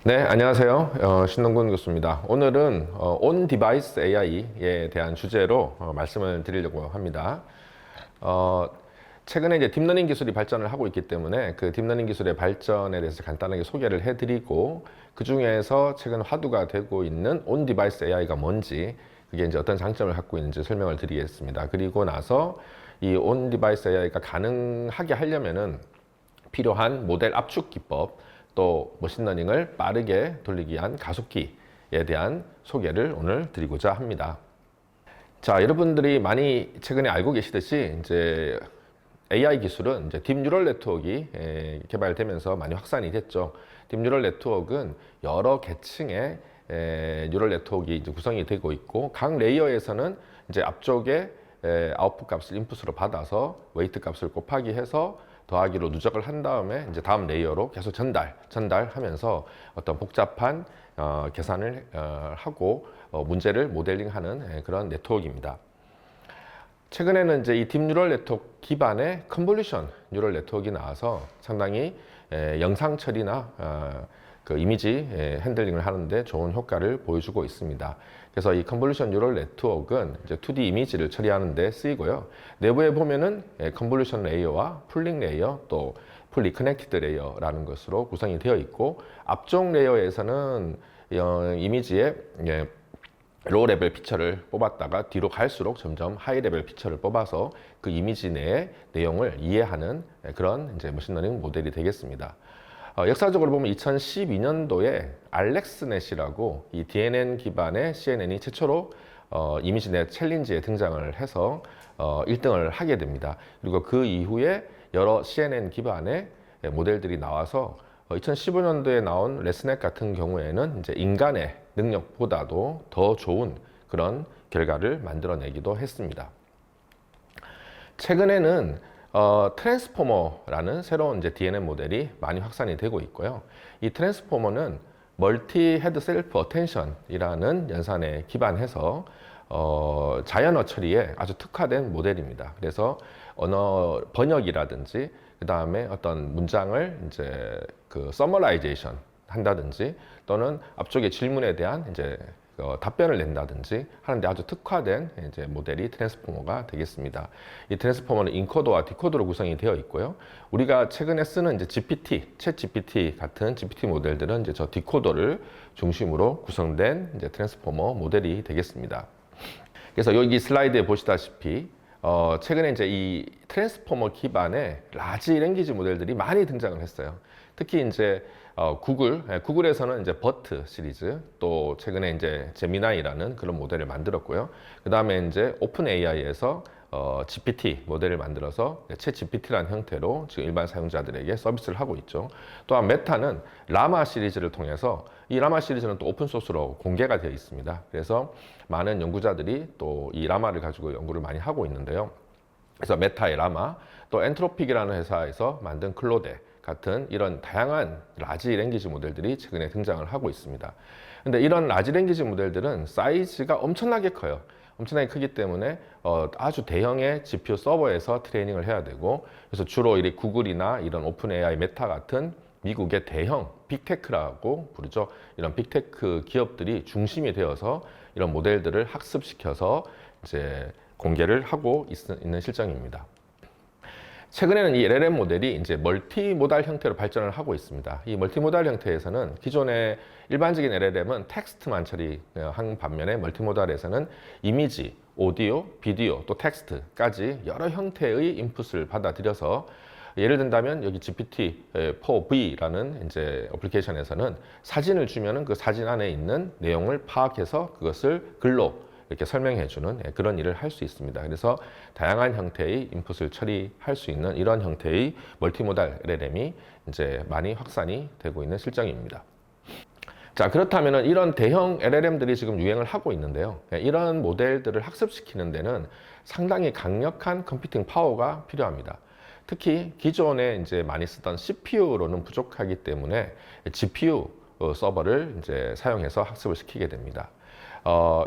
네, 안녕하세요. 신동근 교수입니다. 오늘은 On Device AI에 대한 주제로 말씀을 드리려고 합니다. 최근에 이제 딥러닝 기술이 발전을 하고 있기 때문에 그 딥러닝 기술의 발전에 대해서 간단하게 소개를 해드리고, 그 중에서 최근 화두가 되고 있는 On Device AI가 뭔지, 그게 이제 어떤 장점을 갖고 있는지 설명을 드리겠습니다. 그리고 나서 이 On Device AI가 가능하게 하려면은 필요한 모델 압축 기법, 또 머신러닝을 빠르게 돌리기 위한 가속기에 대한 소개를 오늘 드리고자 합니다. 자, 여러분들이 많이 최근에 알고 계시듯이 이제 AI 기술은 이제 딥뉴럴 네트워크가 개발되면서 많이 확산이 됐죠. 딥뉴럴 네트워크는 여러 계층의 뉴럴 네트워크가 이제 구성이 되고 있고, 각 레이어에서는 이제 앞쪽에 아웃풋 값을 인풋으로 받아서 웨이트 값을 곱하기 해서 더하기로 누적을 한 다음에 이제 다음 레이어로 계속 전달하면서 어떤 복잡한 계산을 하고 문제를 모델링하는 그런 네트워크입니다. 최근에는 이제 이 딥뉴럴 네트워크 기반의 컨볼루션 뉴럴 네트워크가 나와서 상당히 영상 처리나 그 이미지 핸들링을 하는데 좋은 효과를 보여주고 있습니다. 그래서 이 컨볼루션 뉴럴 네트워크는 이제 2D 이미지를 처리하는 데 쓰이고요. 내부에 보면은 컨볼루션 레이어와 풀링 레이어, 또 풀리 커넥티드 레이어라는 것으로 구성이 되어 있고, 앞쪽 레이어에서는 이미지에 로우 레벨 피처를 뽑았다가 뒤로 갈수록 점점 하이 레벨 피처를 뽑아서 그 이미지 내의 내용을 이해하는 그런 이제 머신러닝 모델이 되겠습니다. 역사적으로 보면 2012년도에 알렉스넷이라고 이 DNN 기반의 CNN이 최초로 이미지넷 챌린지에 등장을 해서 1등을 하게 됩니다. 그리고 그 이후에 여러 CNN 기반의 모델들이 나와서 2015년도에 나온 레스넷 같은 경우에는 이제 인간의 능력보다도 더 좋은 그런 결과를 만들어내기도 했습니다. 최근에는 트랜스포머라는 새로운 이제 DNN 모델이 많이 확산이 되고 있고요. 이 트랜스포머는 멀티 헤드 셀프 어텐션이라는 연산에 기반해서 자연어 처리에 아주 특화된 모델입니다. 그래서 언어 번역이라든지 그 다음에 어떤 문장을 이제 그 서머라이제이션 한다든지, 또는 앞쪽의 질문에 대한 이제 답변을 낸다든지 하는데 아주 특화된 이제 모델이 트랜스포머가 되겠습니다. 이 트랜스포머는 인코더와 디코더로 구성이 되어 있고요. 우리가 최근에 쓰는 이제 GPT, 챗 GPT 같은 GPT 모델들은 이제 저 디코더를 중심으로 구성된 이제 트랜스포머 모델이 되겠습니다. 그래서 여기 슬라이드에 보시다시피 최근에 이제 이 트랜스포머 기반의 라지 랭귀지 모델들이 많이 등장을 했어요. 특히 이제 구글에서는 이제 버트 시리즈, 또 최근에 이제 제미나이라는 그런 모델을 만들었고요. 그 다음에 이제 오픈 AI에서 GPT 모델을 만들어서 챗 GPT라는 형태로 지금 일반 사용자들에게 서비스를 하고 있죠. 또한 메타는 라마 시리즈를 통해서, 이 라마 시리즈는 또 오픈 소스로 공개가 되어 있습니다. 그래서 많은 연구자들이 또 이 라마를 가지고 연구를 많이 하고 있는데요. 그래서 메타의 라마, 또 엔트로픽이라는 회사에서 만든 클로데 같은 이런 다양한 라지 랭귀지 모델들이 최근에 등장을 하고 있습니다. 근데 이런 라지 랭귀지 모델들은 사이즈가 엄청나게 커요. 엄청나게 크기 때문에 아주 대형의 GPU 서버에서 트레이닝을 해야 되고, 그래서 주로 이 구글이나 이런 오픈 AI, 메타 같은 미국의 대형 빅테크라고 부르죠. 이런 빅테크 기업들이 중심이 되어서 이런 모델들을 학습시켜서 이제 공개를 하고 있는 실정입니다. 최근에는 이 LLM 모델이 이제 멀티모달 형태로 발전을 하고 있습니다. 이 멀티모달 형태에서는 기존의 일반적인 LLM은 텍스트만 처리한 반면에 멀티모달에서는 이미지, 오디오, 비디오, 또 텍스트까지 여러 형태의 인풋을 받아들여서, 예를 든다면 여기 GPT-4V라는 이제 어플리케이션에서는 사진을 주면은 그 사진 안에 있는 내용을 파악해서 그것을 글로 이렇게 설명해주는 그런 일을 할 수 있습니다. 그래서 다양한 형태의 인풋을 처리할 수 있는 이런 형태의 멀티모달 LLM이 이제 많이 확산이 되고 있는 실정입니다. 자, 그렇다면 이런 대형 LLM들이 지금 유행을 하고 있는데요. 이런 모델들을 학습시키는 데는 상당히 강력한 컴퓨팅 파워가 필요합니다. 특히 기존에 이제 많이 쓰던 CPU로는 부족하기 때문에 GPU 서버를 이제 사용해서 학습을 시키게 됩니다.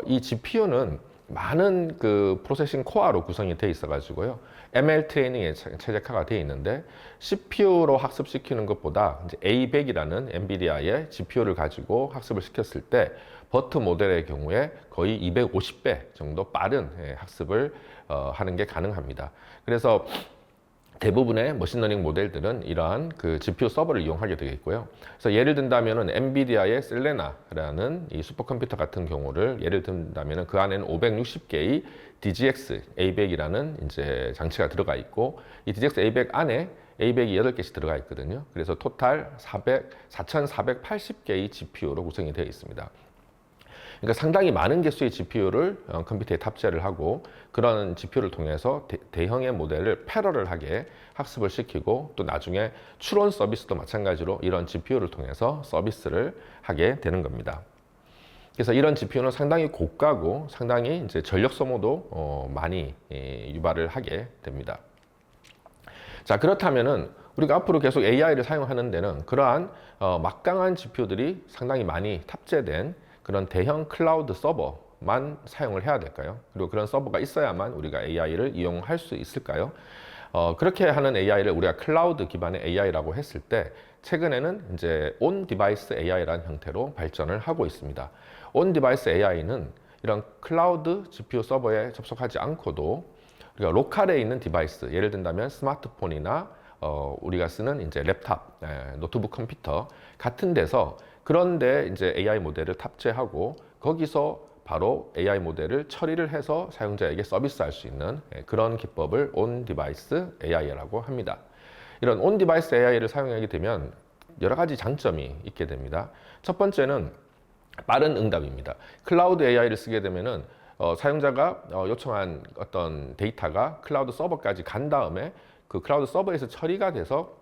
이 GPU는 많은 그 프로세싱 코어로 구성이 되어 있어 가지고요. ML 트레이닝에 최적화가 되어 있는데 CPU로 학습시키는 것보다 이제 A100이라는 엔비디아의 GPU를 가지고 학습을 시켰을 때 버트 모델의 경우에 거의 250배 정도 빠른 학습을 하는 게 가능합니다. 그래서 대부분의 머신러닝 모델들은 이러한 그 GPU 서버를 이용하게 되겠고요. 그래서 예를 든다면은 엔비디아의 셀레나라는 이 슈퍼컴퓨터 같은 경우를 예를 든다면은 그 안에는 560개의 DGX A100이라는 이제 장치가 들어가 있고 이 DGX A100 안에 A100이 8개씩 들어가 있거든요. 그래서 토탈 4,480개의 GPU로 구성이 되어 있습니다. 그러니까 상당히 많은 개수의 GPU를 컴퓨터에 탑재를 하고 그런 GPU를 통해서 대형의 모델을 패러럴하게 학습을 시키고 또 나중에 추론 서비스도 마찬가지로 이런 GPU를 통해서 서비스를 하게 되는 겁니다. 그래서 이런 GPU는 상당히 고가고 상당히 이제 전력 소모도 많이 유발을 하게 됩니다. 자, 그렇다면은 우리가 앞으로 계속 AI를 사용하는 데는 그러한 막강한 GPU들이 상당히 많이 탑재된 그런 대형 클라우드 서버만 사용을 해야 될까요? 그리고 그런 서버가 있어야만 우리가 AI를 이용할 수 있을까요? 그렇게 하는 AI를 우리가 클라우드 기반의 AI라고 했을 때 최근에는 이제 온 디바이스 AI라는 형태로 발전을 하고 있습니다. 온 디바이스 AI는 이런 클라우드 GPU 서버에 접속하지 않고도 우리가 로컬에 있는 디바이스, 예를 든다면 스마트폰이나 우리가 쓰는 이제 랩탑, 노트북 컴퓨터 같은 데서 그런데 이제 AI 모델을 탑재하고 거기서 바로 AI 모델을 처리를 해서 사용자에게 서비스할 수 있는 그런 기법을 온 디바이스 AI라고 합니다. 이런 온 디바이스 AI를 사용하게 되면 여러 가지 장점이 있게 됩니다. 첫 번째는 빠른 응답입니다. 클라우드 AI를 쓰게 되면은 사용자가 요청한 어떤 데이터가 클라우드 서버까지 간 다음에 그 클라우드 서버에서 처리가 돼서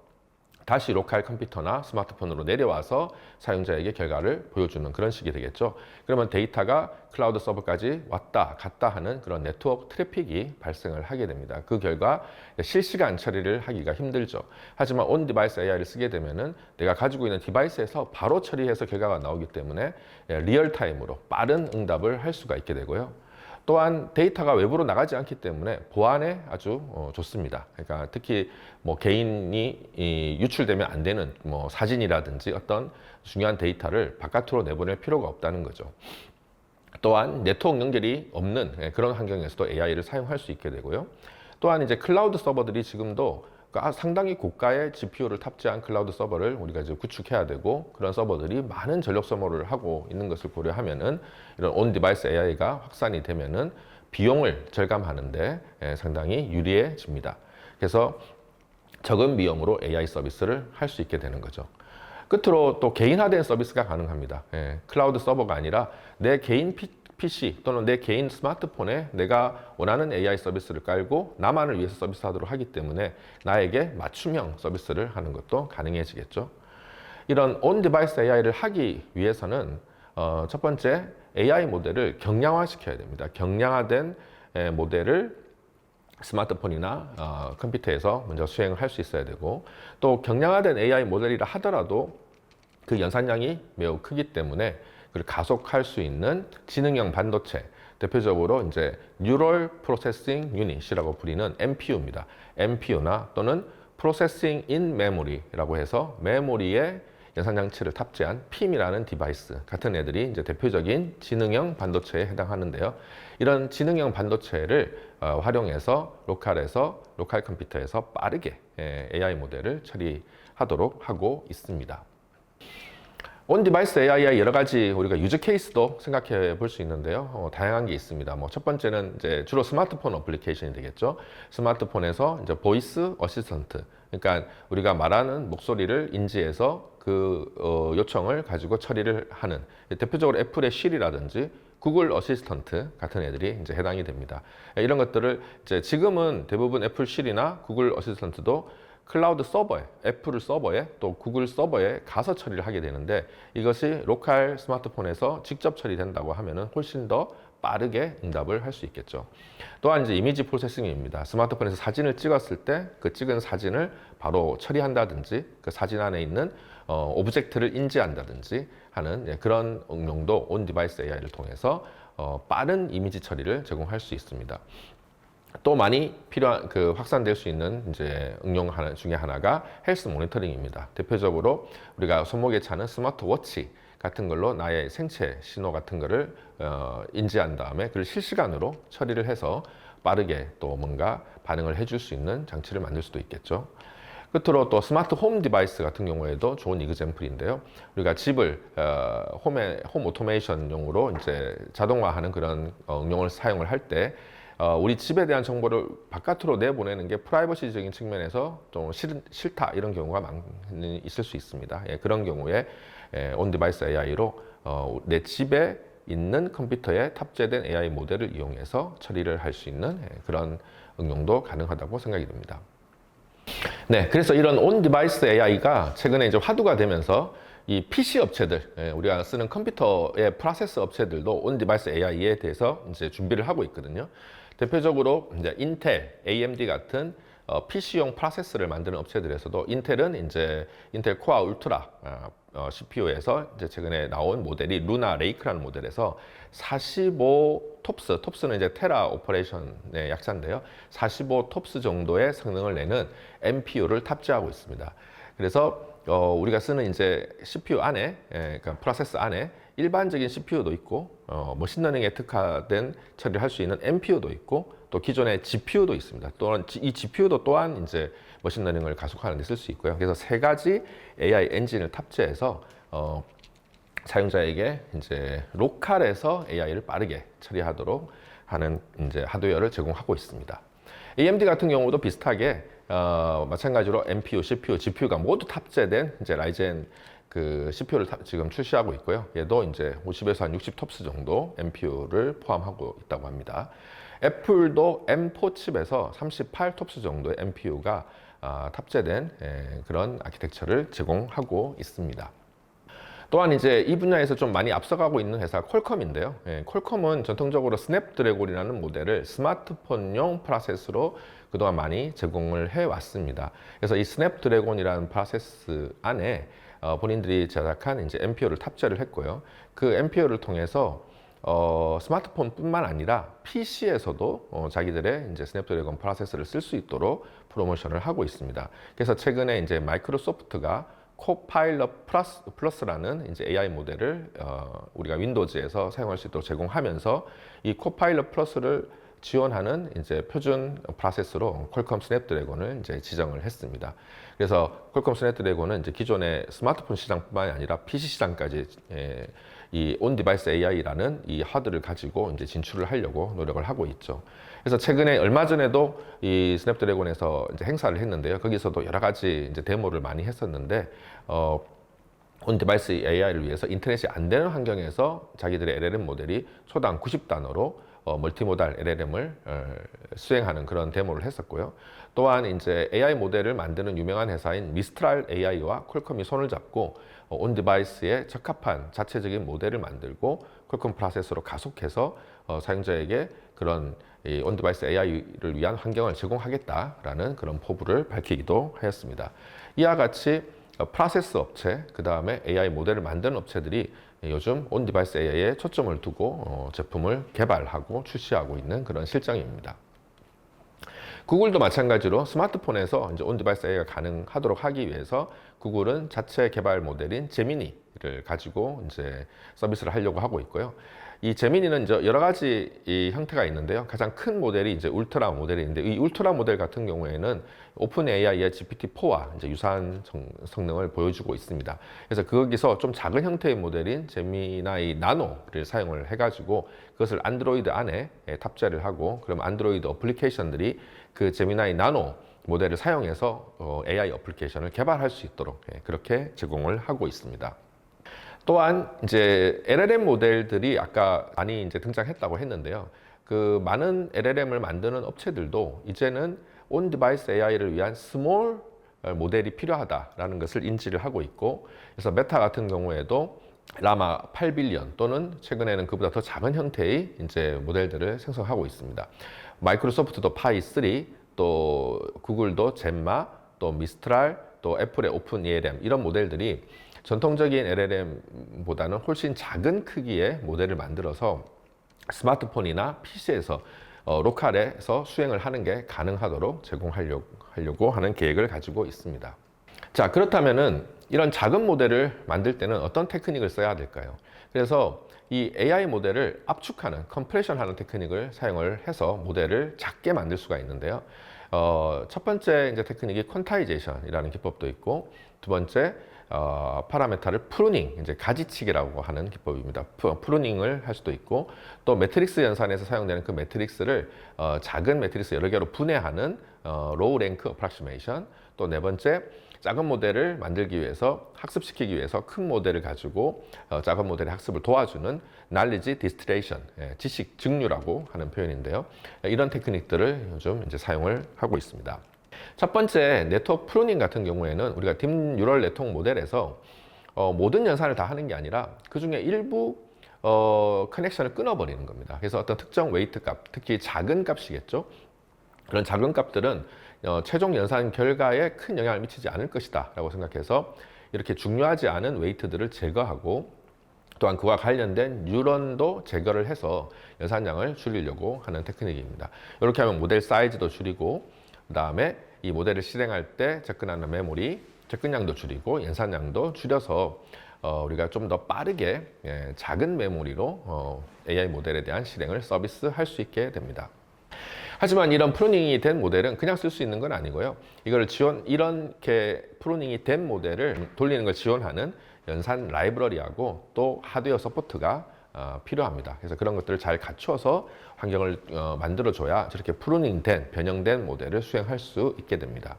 다시 로컬 컴퓨터나 스마트폰으로 내려와서 사용자에게 결과를 보여주는 그런 식이 되겠죠. 그러면 데이터가 클라우드 서버까지 왔다 갔다 하는 그런 네트워크 트래픽이 발생을 하게 됩니다. 그 결과 실시간 처리를 하기가 힘들죠. 하지만 온 디바이스 AI를 쓰게 되면은 내가 가지고 있는 디바이스에서 바로 처리해서 결과가 나오기 때문에 리얼타임으로 빠른 응답을 할 수가 있게 되고요. 또한 데이터가 외부로 나가지 않기 때문에 보안에 아주 좋습니다. 그러니까 특히 뭐 개인이 유출되면 안 되는 뭐 사진이라든지 어떤 중요한 데이터를 바깥으로 내보낼 필요가 없다는 거죠. 또한 네트워크 연결이 없는 그런 환경에서도 AI를 사용할 수 있게 되고요. 또한 이제 클라우드 서버들이 지금도 상당히 고가의 GPU를 탑재한 클라우드 서버를 우리가 이제 구축해야 되고 그런 서버들이 많은 전력 소모를 하고 있는 것을 고려하면은 이런 온 디바이스 AI가 확산이 되면은 비용을 절감하는데 상당히 유리해집니다. 그래서 적은 비용으로 AI 서비스를 할 수 있게 되는 거죠. 끝으로 또 개인화된 서비스가 가능합니다. 클라우드 서버가 아니라 내 개인 PC 또는 내 개인 스마트폰에 내가 원하는 AI 서비스를 깔고 나만을 위해서 서비스하도록 하기 때문에 나에게 맞춤형 서비스를 하는 것도 가능해지겠죠. 이런 온 디바이스 AI를 하기 위해서는 첫 번째 AI 모델을 경량화시켜야 됩니다. 경량화된 모델을 스마트폰이나 컴퓨터에서 먼저 수행을 할 수 있어야 되고 또 경량화된 AI 모델이라 하더라도 그 연산량이 매우 크기 때문에 그걸 가속할 수 있는 지능형 반도체, 대표적으로 이제 Neural Processing Unit이라고 불리는 NPU입니다. NPU나 또는 Processing in Memory라고 해서 메모리에 연산장치를 탑재한 PIM이라는 디바이스 같은 애들이 이제 대표적인 지능형 반도체에 해당하는데요. 이런 지능형 반도체를 활용해서 로컬 컴퓨터에서 빠르게 AI 모델을 처리하도록 하고 있습니다. 온 디바이스 AI의 여러 가지 우리가 유즈 케이스도 생각해 볼 수 있는데요. 다양한 게 있습니다. 뭐 첫 번째는 이제 주로 스마트폰 어플리케이션이 되겠죠. 스마트폰에서 이제 보이스 어시스턴트, 그러니까 우리가 말하는 목소리를 인지해서 그 요청을 가지고 처리를 하는 대표적으로 애플의 시리라든지 구글 어시스턴트 같은 애들이 이제 해당이 됩니다. 이런 것들을 이제 지금은 대부분 애플 시리나 구글 어시스턴트도 클라우드 서버에, 애플 서버에 또 구글 서버에 가서 처리를 하게 되는데 이것이 로컬 스마트폰에서 직접 처리된다고 하면은 훨씬 더 빠르게 응답을 할 수 있겠죠. 또한 이제 이미지 프로세싱입니다. 스마트폰에서 사진을 찍었을 때 그 찍은 사진을 바로 처리한다든지 그 사진 안에 있는 오브젝트를 인지한다든지 하는 그런 응용도 온 디바이스 AI를 통해서 빠른 이미지 처리를 제공할 수 있습니다. 또 많이 필요한 확산될 수 있는 이제 응용 중에 하나가 헬스 모니터링입니다. 대표적으로 우리가 손목에 차는 스마트워치 같은 걸로 나의 생체 신호 같은 거를 인지한 다음에 그걸 실시간으로 처리를 해서 빠르게 또 뭔가 반응을 해줄 수 있는 장치를 만들 수도 있겠죠. 끝으로 또 스마트 홈 디바이스 같은 경우에도 좋은 이그젬플인데요. 우리가 집을 홈 오토메이션용으로 이제 자동화하는 그런 응용을 사용을 할 때 우리 집에 대한 정보를 바깥으로 내보내는 게 프라이버시적인 측면에서 좀 싫다 이런 경우가 많이 있을 수 있습니다. 예, 그런 경우에 온 디바이스 AI로 내 집에 있는 컴퓨터에 탑재된 AI 모델을 이용해서 처리를 할 수 있는 그런 응용도 가능하다고 생각이 듭니다. 네, 그래서 이런 온 디바이스 AI가 최근에 이제 화두가 되면서 이 PC 업체들, 우리가 쓰는 컴퓨터의 프로세스 업체들도 온 디바이스 AI에 대해서 이제 준비를 하고 있거든요. 대표적으로 이제 인텔, AMD 같은 PC용 프로세서를 만드는 업체들에서도 인텔은 이제 인텔 코어 울트라 CPU에서 이제 최근에 나온 모델이 루나 레이크라는 모델에서 45 톱스는 이제 테라 오퍼레이션의 약자인데요. 45 톱스 정도의 성능을 내는 NPU를 탑재하고 있습니다. 그래서 우리가 쓰는 이제 CPU 안에, 그러니까 프로세서 안에 일반적인 CPU도 있고, 머신러닝에 특화된 처리를 할 수 있는 NPU도 있고, 또 기존의 GPU도 있습니다. 또한 이 GPU도 또한 이제 머신러닝을 가속하는 데 쓸 수 있고요. 그래서 세 가지 AI 엔진을 탑재해서 사용자에게 이제 로컬에서 AI를 빠르게 처리하도록 하는 이제 하드웨어를 제공하고 있습니다. AMD 같은 경우도 비슷하게 마찬가지로 NPU, CPU, GPU가 모두 탑재된 이제 라이젠 CPU를 지금 출시하고 있고요. 얘도 이제 50에서 한 60 톱스 정도 NPU를 포함하고 있다고 합니다. 애플도 M4 칩에서 38 톱스 정도의 NPU가 탑재된 그런 아키텍처를 제공하고 있습니다. 또한 이제 이 분야에서 좀 많이 앞서가고 있는 회사가 퀄컴인데요. 퀄컴은 전통적으로 스냅드래곤이라는 모델을 스마트폰용 프로세스로 그동안 많이 제공을 해왔습니다. 그래서 이 스냅드래곤이라는 프로세스 안에 본인들이 제작한 이제 NPU를 탑재를 했고요. 그 NPU를 통해서 스마트폰뿐만 아니라 PC에서도 자기들의 이제 스냅드래곤 프로세서를 쓸 수 있도록 프로모션을 하고 있습니다. 그래서 최근에 이제 마이크로소프트가 코파일럿 플러스라는 이제 AI 모델을 우리가 윈도우즈에서 사용할 수 있도록 제공하면서 이 코파일럿 플러스를 지원하는 이제 표준 프로세서로 퀄컴 스냅드래곤을 이제 지정을 했습니다. 그래서 퀄컴 스냅드래곤은 이제 기존의 스마트폰 시장뿐만 아니라 PC 시장까지 이 온 디바이스 AI라는 이 하드를 가지고 이제 진출을 하려고 노력을 하고 있죠. 그래서 최근에 얼마 전에도 이 스냅드래곤에서 이제 행사를 했는데요. 거기서도 여러 가지 이제 데모를 많이 했었는데 온 디바이스 AI를 위해서 인터넷이 안 되는 환경에서 자기들의 LLM 모델이 초당 90단어로 멀티모달 LLM을 수행하는 그런 데모를 했었고요. 또한 이제 AI 모델을 만드는 유명한 회사인 미스트랄 AI와 퀄컴이 손을 잡고 온 디바이스에 적합한 자체적인 모델을 만들고 퀄컴 프로세서로 가속해서 사용자에게 그런 온 디바이스 AI를 위한 환경을 제공하겠다라는 그런 포부를 밝히기도 하였습니다. 이와 같이 프로세스 업체, 그 다음에 AI 모델을 만드는 업체들이 요즘 온 디바이스 AI에 초점을 두고 제품을 개발하고 출시하고 있는 그런 실정입니다. 구글도 마찬가지로 스마트폰에서 이제 온 디바이스 AI가 가능하도록 하기 위해서 구글은 자체 개발 모델인 제미니를 가지고 이제 서비스를 하려고 하고 있고요. 이 제미니는 이제 여러 가지 이 형태가 있는데요. 가장 큰 모델이 이제 울트라 모델이 있는데 이 울트라 모델 같은 경우에는 오픈 AI의 GPT-4와 이제 유사한 성능을 보여주고 있습니다. 그래서 거기서 좀 작은 형태의 모델인 제미나이 나노를 사용을 해가지고 그것을 안드로이드 안에 탑재를 하고 그럼 안드로이드 어플리케이션들이 그 제미나이 나노 모델을 사용해서 AI 어플리케이션을 개발할 수 있도록 그렇게 제공을 하고 있습니다. 또한 이제 LLM 모델들이 아까 많이 이제 등장했다고 했는데요. 그 많은 LLM을 만드는 업체들도 이제는 온 디바이스 AI를 위한 스몰 모델이 필요하다라는 것을 인지를 하고 있고, 그래서 메타 같은 경우에도 라마 8빌리언 또는 최근에는 그보다 더 작은 형태의 이제 모델들을 생성하고 있습니다. 마이크로소프트도 파이 3, 또 구글도 젬마, 또 미스트랄, 또 애플의 오픈 ELM 이런 모델들이 전통적인 LLM보다는 훨씬 작은 크기의 모델을 만들어서 스마트폰이나 PC에서 로컬에서 수행을 하는 게 가능하도록 제공하려고 하는 계획을 가지고 있습니다. 자, 그렇다면은 이런 작은 모델을 만들 때는 어떤 테크닉을 써야 될까요? 그래서 이 AI 모델을 압축하는, 컴프레션 하는 테크닉을 사용을 해서 모델을 작게 만들 수가 있는데요. 첫 번째 이제 테크닉이 퀀타이제이션이라는 기법도 있고, 두 번째 파라메타를 프루닝, 이제 가지치기라고 하는 기법입니다. 프루닝을 할 수도 있고, 또 매트릭스 연산에서 사용되는 그 매트릭스를 작은 매트릭스 여러 개로 분해하는 로우 랭크 어프락시메이션, 또 네 번째 작은 모델을 만들기 위해서, 학습시키기 위해서 큰 모델을 가지고 작은 모델의 학습을 도와주는 knowledge distillation, 지식 증류라고 하는 표현인데요. 이런 테크닉들을 요즘 이제 사용을 하고 있습니다. 첫 번째 네트워크 프루닝 같은 경우에는 우리가 딥 뉴럴 네트워크 모델에서 모든 연산을 다 하는 게 아니라 그 중에 일부 커넥션을 끊어버리는 겁니다. 그래서 어떤 특정 웨이트 값, 특히 작은 값이겠죠. 그런 작은 값들은 최종 연산 결과에 큰 영향을 미치지 않을 것이다 라고 생각해서 이렇게 중요하지 않은 웨이트들을 제거하고, 또한 그와 관련된 뉴런도 제거를 해서 연산량을 줄이려고 하는 테크닉입니다. 이렇게 하면 모델 사이즈도 줄이고, 그 다음에 이 모델을 실행할 때 접근하는 메모리, 접근량도 줄이고 연산량도 줄여서 우리가 좀 더 빠르게 작은 메모리로 AI 모델에 대한 실행을 서비스할 수 있게 됩니다. 하지만 이런 프루닝이 된 모델은 그냥 쓸 수 있는 건 아니고요. 이렇게 프루닝이 된 모델을 돌리는 걸 지원하는 연산 라이브러리하고 또 하드웨어 서포트가 필요합니다. 그래서 그런 것들을 잘 갖춰서 환경을 만들어줘야 저렇게 프루닝된, 변형된 모델을 수행할 수 있게 됩니다.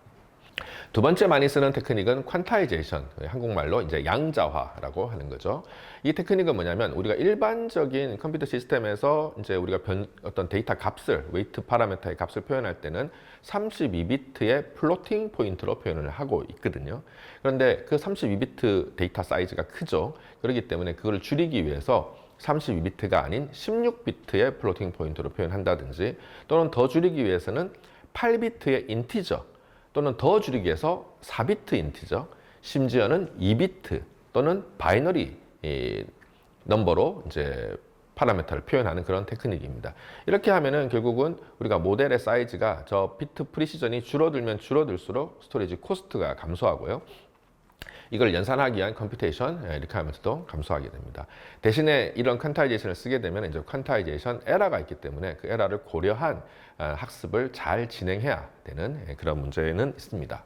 두 번째 많이 쓰는 테크닉은 퀀타이제이션, 한국말로 이제 양자화라고 하는 거죠. 이 테크닉은 뭐냐면 우리가 일반적인 컴퓨터 시스템에서 이제 우리가 어떤 데이터 값을, 웨이트 파라메터의 값을 표현할 때는 32비트의 플로팅 포인트로 표현을 하고 있거든요. 그런데 그 32비트 데이터 사이즈가 크죠. 그렇기 때문에 그걸 줄이기 위해서 32비트가 아닌 16비트의 플로팅 포인트로 표현한다든지, 또는 더 줄이기 위해서는 8비트의 인티저, 또는 더 줄이기 위해서 4비트 인티저, 심지어는 2비트 또는 바이너리 넘버로 이제 파라미터를 표현하는 그런 테크닉입니다. 이렇게 하면은 결국은 우리가 모델의 사이즈가 저 비트 프리시전이 줄어들면 줄어들수록 스토리지 코스트가 감소하고요. 이걸 연산하기 위한 컴퓨테이션 이렇게 하면서도 감소하게 됩니다. 대신에 이런 퀀타이제이션을 쓰게 되면 이제 퀀타이제이션 에러가 있기 때문에 그 에러를 고려한 학습을 잘 진행해야 되는 그런 문제는 있습니다.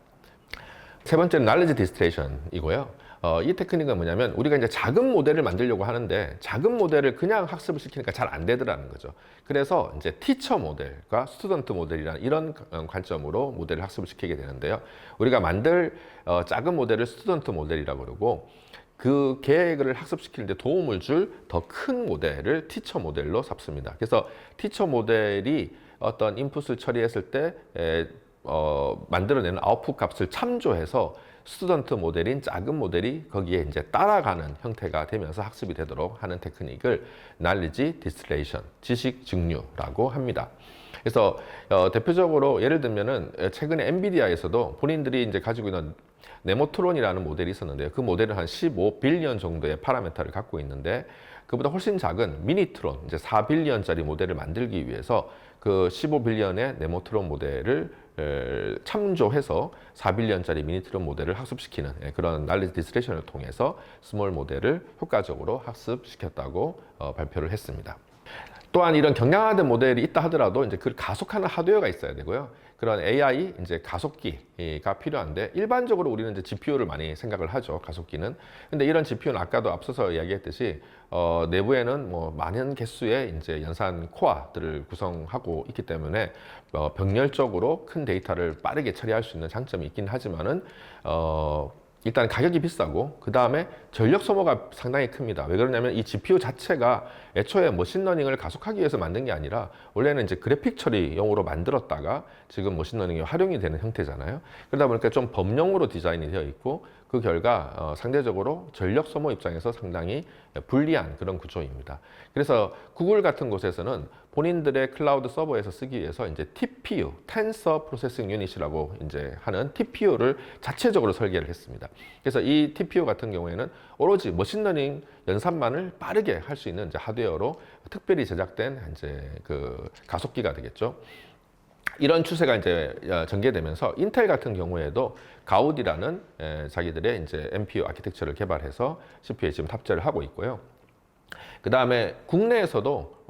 세 번째는 knowledge distillation이고요. 이 테크닉은 뭐냐면 우리가 이제 작은 모델을 만들려고 하는데 작은 모델을 그냥 학습을 시키니까 잘 안 되더라는 거죠. 그래서 이제 티처 모델과 스튜던트 모델이라는 이런 관점으로 모델을 학습을 시키게 되는데요. 우리가 만들 작은 모델을 스튜던트 모델이라고 그러고, 그 계획을 학습시키는데 도움을 줄 더 큰 모델을 티처 모델로 잡습니다. 그래서 티처 모델이 어떤 인풋을 처리했을 때 만들어내는 아웃풋 값을 참조해서 스튜던트 모델인 작은 모델이 거기에 이제 따라가는 형태가 되면서 학습이 되도록 하는 테크닉을 knowledge distillation, 지식 증류라고 합니다. 그래서 대표적으로 예를 들면은 최근에 엔비디아에서도 본인들이 이제 가지고 있는 네모트론이라는 모델이 있었는데요. 그 모델은 한 15빌리언 정도의 파라미터를 갖고 있는데, 그보다 훨씬 작은 미니트론, 이제 4빌리언짜리 모델을 만들기 위해서 그 15빌리언의 네모트론 모델을 참조해서 4빌리언짜리 미니트론 모델을 학습시키는 그런 knowledge distillation을 통해서 스몰 모델을 효과적으로 학습시켰다고 발표를 했습니다. 또한 이런 경량화된 모델이 있다 하더라도 이제 그걸 가속하는 하드웨어가 있어야 되고요. 그런 AI 이제 가속기가 필요한데, 일반적으로 우리는 이제 GPU를 많이 생각을 하죠. 가속기는. 근데 이런 GPU는 아까도 앞서서 이야기했듯이 내부에는 뭐 많은 개수의 이제 연산 코어들을 구성하고 있기 때문에 병렬적으로 큰 데이터를 빠르게 처리할 수 있는 장점이 있긴 하지만은 일단 가격이 비싸고, 그 다음에 전력 소모가 상당히 큽니다. 왜 그러냐면 이 GPU 자체가 애초에 머신러닝을 가속하기 위해서 만든 게 아니라 원래는 이제 그래픽 처리용으로 만들었다가 지금 머신러닝이 활용이 되는 형태잖아요. 그러다 보니까 좀 범용으로 디자인이 되어 있고, 그 결과 상대적으로 전력 소모 입장에서 상당히 불리한 그런 구조입니다. 그래서 구글 같은 곳에서는 본인들의 클라우드 서버에서 쓰기 위해서 이제 TPU, Tensor Processing Unit이라고 이제 하는 TPU를 자체적으로 설계를 했습니다. 그래서 이 TPU 같은 경우에는 오로지 머신러닝 연산만을 빠르게 할 수 있는 이제 하드웨어로 특별히 제작된 이제 그 가속기가 되겠죠. 이런 추세가 이제 전개되면서 인텔 같은 경우에도 가우디라는 자기들의 이제 NPU 아키텍처를 개발해서 CPU에 지금 탑재를 하고 있고요. 그 다음에 국내에서도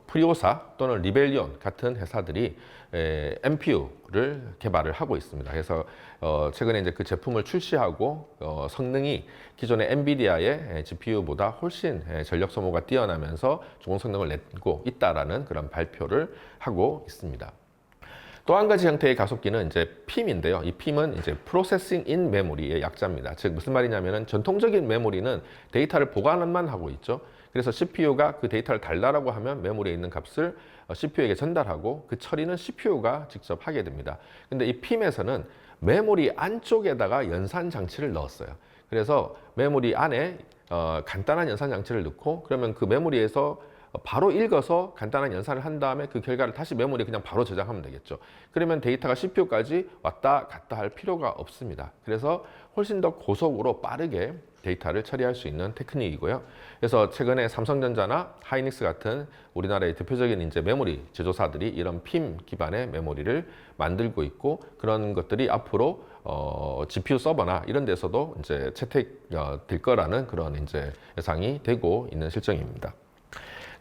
프리오사 또는 리벨리온 같은 회사들이 NPU를 개발을 하고 있습니다. 그래서 최근에 이제 그 제품을 출시하고 성능이 기존의 엔비디아의 GPU보다 훨씬 전력 소모가 뛰어나면서 좋은 성능을 내고 있다라는 그런 발표를 하고 있습니다. 또 한 가지 형태의 가속기는 이제 PIM인데요. 이 PIM은 이제 Processing in Memory의 약자입니다. 즉 무슨 말이냐면은 전통적인 메모리는 데이터를 보관만 하고 있죠. 그래서 CPU가 그 데이터를 달라라고 하면 메모리에 있는 값을 CPU에게 전달하고 그 처리는 CPU가 직접 하게 됩니다. 근데 이 PIM에서는 메모리 안쪽에다가 연산 장치를 넣었어요. 그래서 메모리 안에 간단한 연산 장치를 넣고 그러면 그 메모리에서 바로 읽어서 간단한 연산을 한 다음에 그 결과를 다시 메모리에 그냥 바로 저장하면 되겠죠. 그러면 데이터가 CPU까지 왔다 갔다 할 필요가 없습니다. 그래서 훨씬 더 고속으로 빠르게 데이터를 처리할 수 있는 테크닉이고요. 그래서 최근에 삼성전자나 하이닉스 같은 우리나라의 대표적인 이제 메모리 제조사들이 이런 PIM 기반의 메모리를 만들고 있고 그런 것들이 앞으로 GPU 서버나 이런 데서도 이제 채택될 거라는 그런 이제 예상이 되고 있는 실정입니다.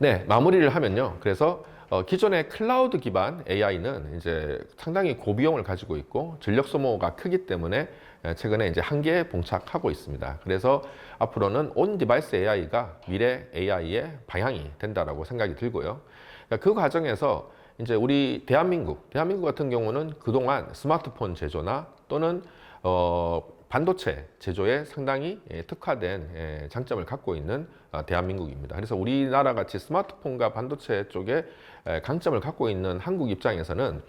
네, 마무리를 하면요. 그래서 기존의 클라우드 기반 AI는 이제 상당히 고비용을 가지고 있고 전력 소모가 크기 때문에 최근에 이제 한계에 봉착하고 있습니다. 그래서 앞으로는 온 디바이스 AI가 미래 AI의 방향이 된다라고 생각이 들고요. 그 과정에서 이제 우리 대한민국 같은 경우는 그동안 스마트폰 제조나 또는 반도체 제조에 상당히 특화된 장점을 갖고 있는 대한민국입니다. 그래서 우리나라 같이 스마트폰과 반도체 쪽에 강점을 갖고 있는 한국 입장에서는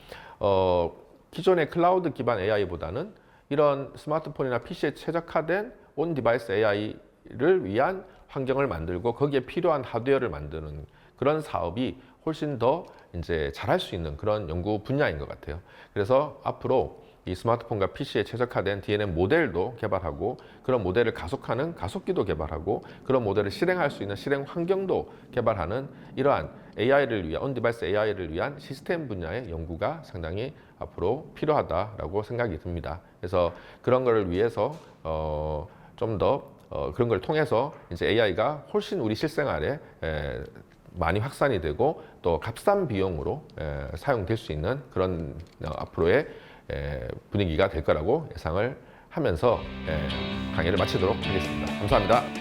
기존의 클라우드 기반 AI보다는 이런 스마트폰이나 PC에 최적화된 온 디바이스 AI를 위한 환경을 만들고 거기에 필요한 하드웨어를 만드는 그런 사업이 훨씬 더 이제 잘할 수 있는 그런 연구 분야인 것 같아요. 그래서 앞으로 이 스마트폰과 PC에 최적화된 DNN 모델도 개발하고 그런 모델을 가속하는 가속기도 개발하고 그런 모델을 실행할 수 있는 실행 환경도 개발하는 이러한 AI를 위한 온디바이스 AI를 위한 시스템 분야의 연구가 상당히 앞으로 필요하다라고 생각이 듭니다. 그래서 그런 것을 위해서 좀 더 그런 걸 통해서 이제 AI가 훨씬 우리 실생활에 많이 확산이 되고 또 값싼 비용으로 사용될 수 있는 그런 앞으로의 분위기가 될 거라고 예상을 하면서 강의를 마치도록 하겠습니다. 감사합니다.